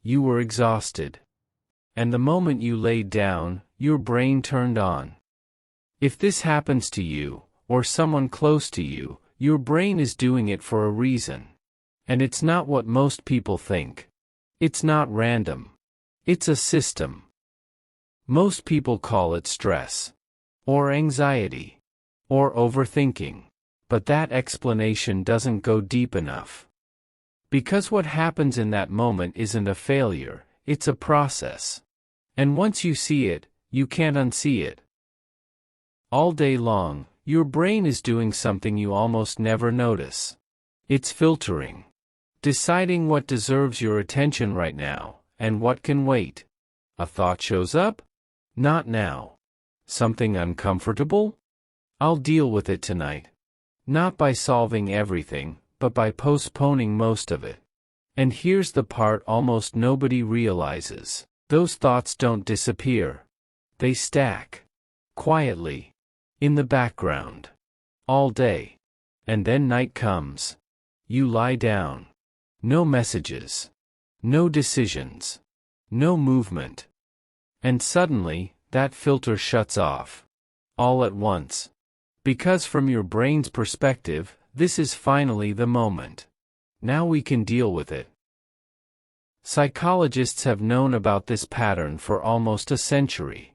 You were exhausted. And the moment you laid down, your brain turned on. If this happens to you, or someone close to you, your brain is doing it for a reason. And it's not what most people think. It's not random. It's a system. Most people call it stress, or anxiety, or overthinking. But that explanation doesn't go deep enough. Because what happens in that moment isn't a failure, it's a process. And once you see it, you can't unsee it. All day long, your brain is doing something you almost never notice. It's filtering. Deciding what deserves your attention right now, and what can wait. A thought shows up? Not now. Something uncomfortable? I'll deal with it tonight. Not by solving everything, but by postponing most of it. And here's the part almost nobody realizes. Those thoughts don't disappear. They stack. Quietly. In the background. All day. And then night comes. You lie down. No messages. No decisions. No movement. And suddenly, that filter shuts off. All at once. Because from your brain's perspective, this is finally the moment. Now we can deal with it. Psychologists have known about this pattern for almost a century.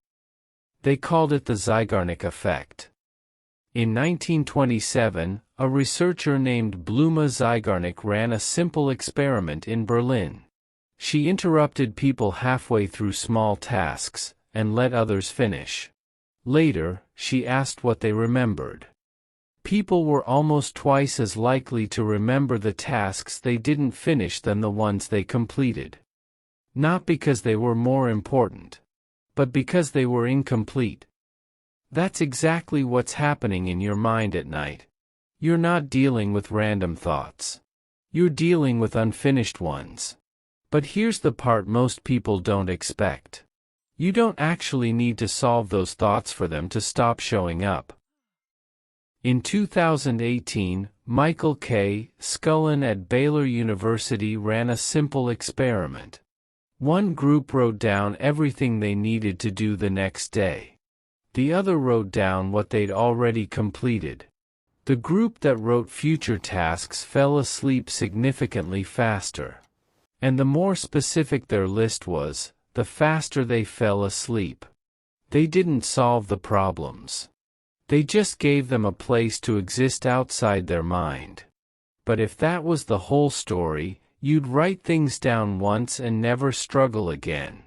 They called it the Zeigarnik effect. In 1927, a researcher named Bluma Zeigarnik ran a simple experiment in Berlin. She interrupted people halfway through small tasks, and let others finish. Later, she asked what they remembered. People were almost twice as likely to remember the tasks they didn't finish than the ones they completed. Not because they were more important, but because they were incomplete. That's exactly what's happening in your mind at night. You're not dealing with random thoughts. You're dealing with unfinished ones. But here's the part most people don't expect. You don't actually need to solve those thoughts for them to stop showing up. In 2018, Michael K. Scullin at Baylor University ran a simple experiment. One group wrote down everything they needed to do the next day. The other wrote down what they'd already completed. The group that wrote future tasks fell asleep significantly faster. And the more specific their list was, the faster they fell asleep. They didn't solve the problems. They just gave them a place to exist outside their mind. But if that was the whole story, you'd write things down once and never struggle again.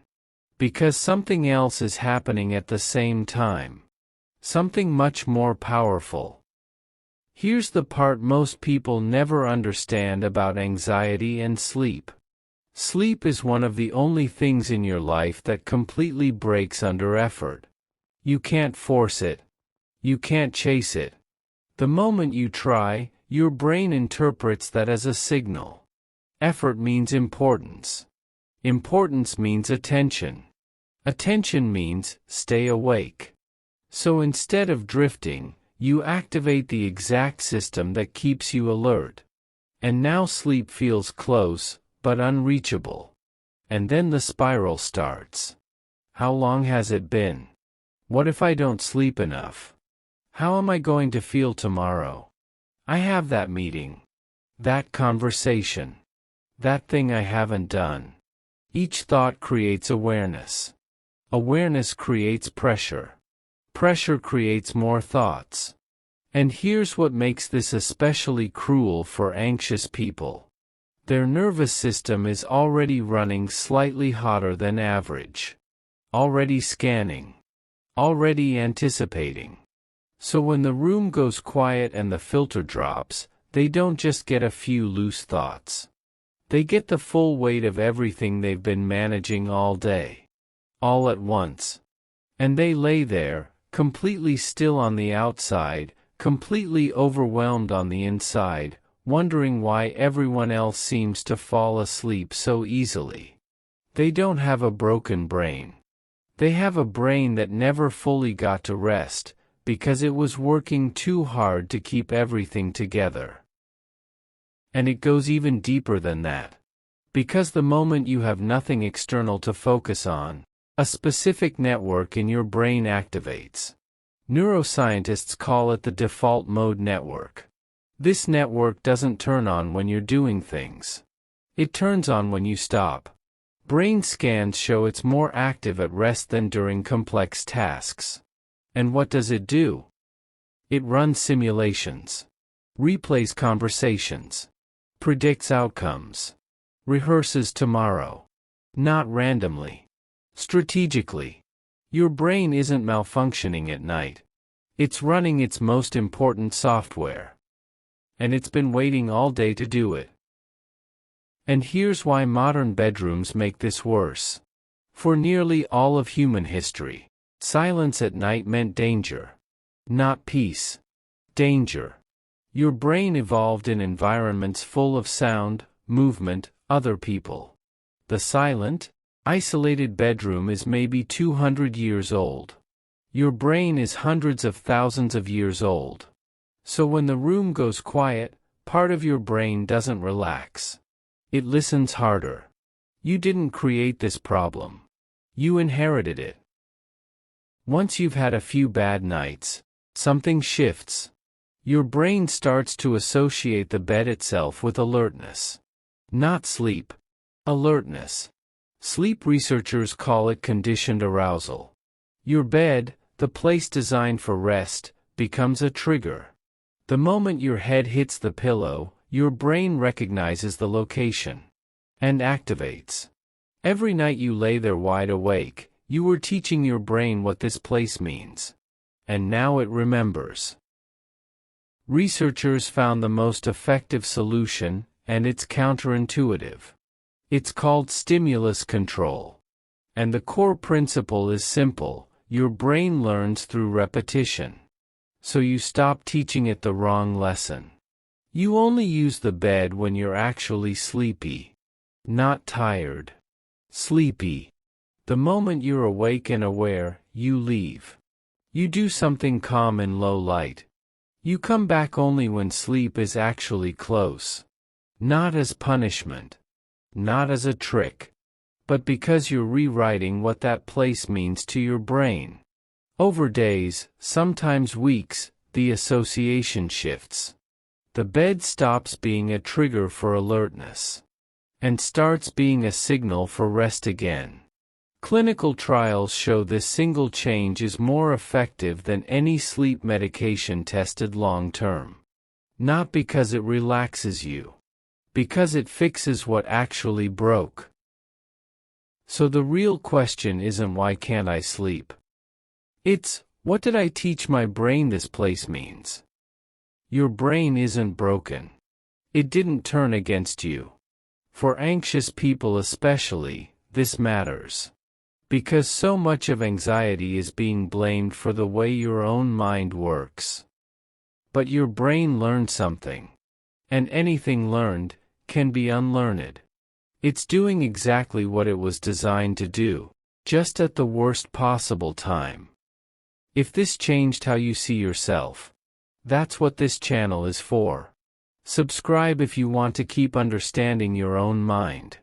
Because something else is happening at the same time. Something much more powerful. Here's the part most people never understand about anxiety and sleep. Sleep is one of the only things in your life that completely breaks under effort. You can't force it. You can't chase it. The moment you try, your brain interprets that as a signal. Effort means importance. Importance means attention. Attention means stay awake. So instead of drifting, you activate the exact system that keeps you alert. And now sleep feels close, but unreachable. And then the spiral starts. How long has it been? What if I don't sleep enough? How am I going to feel tomorrow? I have that meeting. That conversation. That thing I haven't done. Each thought creates awareness. Awareness creates pressure. Pressure creates more thoughts. And here's what makes this especially cruel for anxious people. Their nervous system is already running slightly hotter than average. Already scanning. Already anticipating. So when the room goes quiet and the filter drops, they don't just get a few loose thoughts. They get the full weight of everything they've been managing all day. All at once. And they lay there, completely still on the outside, completely overwhelmed on the inside, wondering why everyone else seems to fall asleep so easily. They don't have a broken brain. They have a brain that never fully got to rest, because it was working too hard to keep everything together. And it goes even deeper than that. Because the moment you have nothing external to focus on, a specific network in your brain activates. Neuroscientists call it the default mode network. This network doesn't turn on when you're doing things. It turns on when you stop. Brain scans show it's more active at rest than during complex tasks. And what does it do? It runs simulations, replays conversations, predicts outcomes, rehearses tomorrow. Not randomly. Strategically. Your brain isn't malfunctioning at night. It's running its most important software. And it's been waiting all day to do it. And here's why modern bedrooms make this worse. For nearly all of human history, silence at night meant danger. Not peace. Danger. Your brain evolved in environments full of sound, movement, other people. The silent, isolated bedroom is maybe 200 years old. Your brain is hundreds of thousands of years old. So when the room goes quiet, part of your brain doesn't relax. It listens harder. You didn't create this problem. You inherited it. Once you've had a few bad nights, something shifts. Your brain starts to associate the bed itself with alertness. Not sleep. Alertness. Sleep researchers call it conditioned arousal. Your bed, the place designed for rest, becomes a trigger. The moment your head hits the pillow, your brain recognizes the location and activates. Every night you lay there wide awake, you were teaching your brain what this place means. And now it remembers. Researchers found the most effective solution, and it's counterintuitive. It's called stimulus control. And the core principle is simple: your brain learns through repetition. So you stop teaching it the wrong lesson. You only use the bed when you're actually sleepy. Not tired. Sleepy. The moment you're awake and aware, you leave. You do something calm in low light. You come back only when sleep is actually close. Not as punishment. Not as a trick. But because you're rewriting what that place means to your brain. Over days, sometimes weeks, the association shifts. The bed stops being a trigger for alertness. And starts being a signal for rest again. Clinical trials show this single change is more effective than any sleep medication tested long term. Not because it relaxes you. Because it fixes what actually broke. So the real question isn't why can't I sleep? It's, what did I teach my brain this place means? Your brain isn't broken. It didn't turn against you. For anxious people especially, this matters. Because so much of anxiety is being blamed for the way your own mind works. But your brain learned something. And anything learned can be unlearned. It's doing exactly what it was designed to do, just at the worst possible time. If this changed how you see yourself, that's what this channel is for. Subscribe if you want to keep understanding your own mind.